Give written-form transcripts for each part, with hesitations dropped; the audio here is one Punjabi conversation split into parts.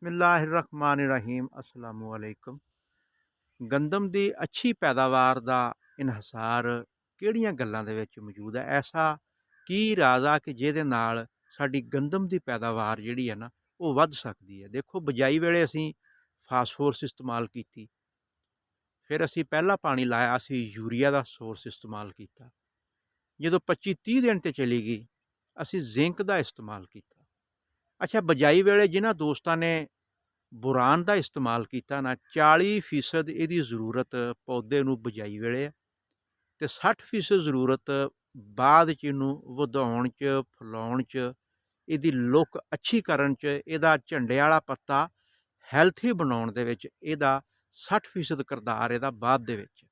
बिस्मिल्लाहिर्रहमानिर्रहीम अस्सलामुअलैकुम। ਗੰਦਮ ਦੀ ਅੱਛੀ ਪੈਦਾਵਾਰ ਦਾ ਇਨਹਸਾਰ ਕਿਹੜੀਆਂ ਗੱਲਾਂ ਦੇ ਵਿੱਚ ਮੌਜੂਦ ਹੈ? ਐਸਾ ਕੀ ਰਾਜ਼ ਆ ਕਿ ਜਿਹਦੇ ਨਾਲ ਸਾਡੀ ਗੰਦਮ ਦੀ ਪੈਦਾਵਾਰ ਜਿਹੜੀ ਹੈ ਨਾ ਉਹ ਵੱਧ ਸਕਦੀ ਹੈ? ਦੇਖੋ, ਬਿਜਾਈ ਵੇਲੇ ਅਸੀਂ ਫਾਸਫੋਰਸ ਇਸਤੇਮਾਲ ਕੀਤੀ, ਫਿਰ ਅਸੀਂ ਪਹਿਲਾ ਪਾਣੀ ਲਾਇਆ, ਅਸੀਂ ਯੂਰੀਆ ਦਾ ਸੋਰਸ ਇਸਤੇਮਾਲ ਕੀਤਾ। ਜਦੋਂ 25-30 ਦਿਨ 'ਤੇ ਚਲੀ ਗਈ, ਅਸੀਂ ਜ਼ਿੰਕ ਦਾ ਇਸਤੇਮਾਲ ਕੀਤਾ। ਅੱਛਾ, ਬਿਜਾਈ ਵੇਲੇ ਜਿਨ੍ਹਾਂ ਦੋਸਤਾਂ ਨੇ ਬੋਰਾਨ ਦਾ ਇਸਤੇਮਾਲ ਕੀਤਾ ਨਾ, 40% ਇਹਦੀ ਜ਼ਰੂਰਤ ਪੌਦੇ ਨੂੰ ਬਿਜਾਈ ਵੇਲੇ ਹੈ ਅਤੇ 60% ਜ਼ਰੂਰਤ ਬਾਅਦ 'ਚ ਇਹਨੂੰ ਵਧਾਉਣ 'ਚ, ਫੁਲਾਉਣ 'ਚ, ਇਹਦੀ ਲੁੱਕ ਅੱਛੀ ਕਰਨ 'ਚ, ਇਹਦਾ ਝੰਡੇ ਵਾਲਾ ਪੱਤਾ ਹੈਲਥੀ ਬਣਾਉਣ ਦੇ ਵਿੱਚ ਇਹਦਾ 60% ਕਿਰਦਾਰ ਇਹਦਾ ਬਾਅਦ ਦੇ ਵਿੱਚ।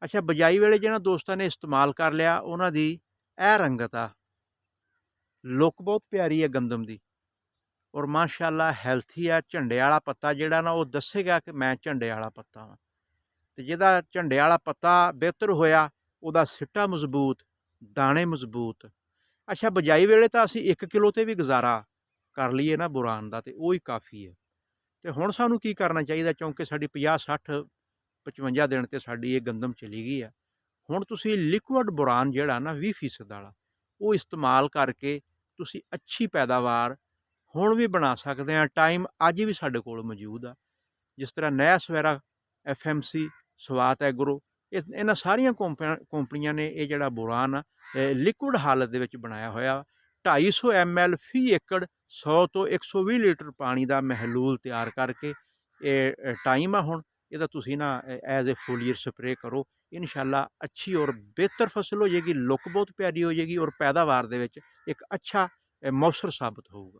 ਅੱਛਾ, ਬਿਜਾਈ ਵੇਲੇ ਜਿਹਨਾਂ ਦੋਸਤਾਂ ਨੇ ਇਸਤੇਮਾਲ ਕਰ ਲਿਆ, ਉਹਨਾਂ ਦੀ ਇਹ ਰੰਗਤ ਆ, ਲੁੱਕ ਬਹੁਤ ਪਿਆਰੀ ਹੈ ਗੰਦਮ ਦੀ, ਔਰ ਮਾਸ਼ਾਅੱਲਾ ਹੈਲਥੀ ਆ। ਝੰਡੇ ਵਾਲਾ ਪੱਤਾ ਜਿਹੜਾ ਨਾ ਉਹ ਦੱਸੇਗਾ ਕਿ ਮੈਂ ਝੰਡੇ ਵਾਲਾ ਪੱਤਾ ਹਾਂ, ਅਤੇ ਜਿਹਦਾ ਝੰਡੇ ਵਾਲਾ ਪੱਤਾ ਬਿਹਤਰ ਹੋਇਆ, ਉਹਦਾ ਸਿੱਟਾ ਮਜ਼ਬੂਤ, ਦਾਣੇ ਮਜ਼ਬੂਤ। ਅੱਛਾ, ਬਿਜਾਈ ਵੇਲੇ ਤਾਂ ਅਸੀਂ 1 ਕਿਲੋ 'ਤੇ ਵੀ ਗੁਜ਼ਾਰਾ ਕਰ ਲਈਏ ਨਾ ਬੋਰਾਨ ਦਾ, ਅਤੇ ਉਹ ਹੀ ਕਾਫੀ ਹੈ। ਅਤੇ ਹੁਣ ਸਾਨੂੰ ਕੀ ਕਰਨਾ ਚਾਹੀਦਾ? ਕਿਉਂਕਿ ਸਾਡੀ 50-60 55 ਦਿਨ 'ਤੇ ਸਾਡੀ ਇਹ ਗੰਦਮ ਚਲੀ ਗਈ ਹੈ। ਹੁਣ ਤੁਸੀਂ ਲਿਕੁਇਡ ਬੋਰਾਨ ਜਿਹੜਾ ਨਾ 20% ਵਾਲਾ, ਉਹ ਇਸਤੇਮਾਲ ਕਰਕੇ ਤੁਸੀਂ ਅੱਛੀ ਪੈਦਾਵਾਰ ਹੁਣ ਵੀ ਬਣਾ ਸਕਦੇ ਹਾਂ। ਟਾਈਮ ਅੱਜ ਵੀ ਸਾਡੇ ਕੋਲ ਮੌਜੂਦ ਆ। ਜਿਸ ਤਰ੍ਹਾਂ ਨਇਆ ਸਵੇਰਾ, FMC, ਸਵਾਤ ਐਗਰੋ, ਇਹਨਾਂ ਸਾਰੀਆਂ ਕੰਪਨੀਆਂ ਨੇ ਇਹ ਜਿਹੜਾ ਬੋਰਾਨ ਲਿਕੁਇਡ ਹਾਲਤ ਦੇ ਵਿੱਚ ਬਣਾਇਆ ਹੋਇਆ। 250 ml ਫੀ ਏਕੜ 100 ਤੋਂ 120 ਲੀਟਰ ਪਾਣੀ ਦਾ ਮਹਿਲੂਲ ਤਿਆਰ ਕਰਕੇ ਇਹ ਟਾਈਮ ਆ ਹੁਣ ਇਹਦਾ ਤੁਸੀਂ ਨਾ ਐਜ਼ ਏ ਫੋਲੀਅਰ ਸਪਰੇ ਕਰੋ। ਇਨਸ਼ਾਅੱਲਾ ਅੱਛੀ ਔਰ ਬਿਹਤਰ ਫਸਲ ਹੋ ਜਾਏਗੀ, ਲੁੱਕ ਬਹੁਤ ਪਿਆਰੀ ਹੋ ਜਾਏਗੀ, ਔਰ ਪੈਦਾਵਾਰ ਦੇ ਵਿੱਚ ਇੱਕ ਅੱਛਾ ਮੌਸਰ ਸਾਬਤ ਹੋਊਗਾ।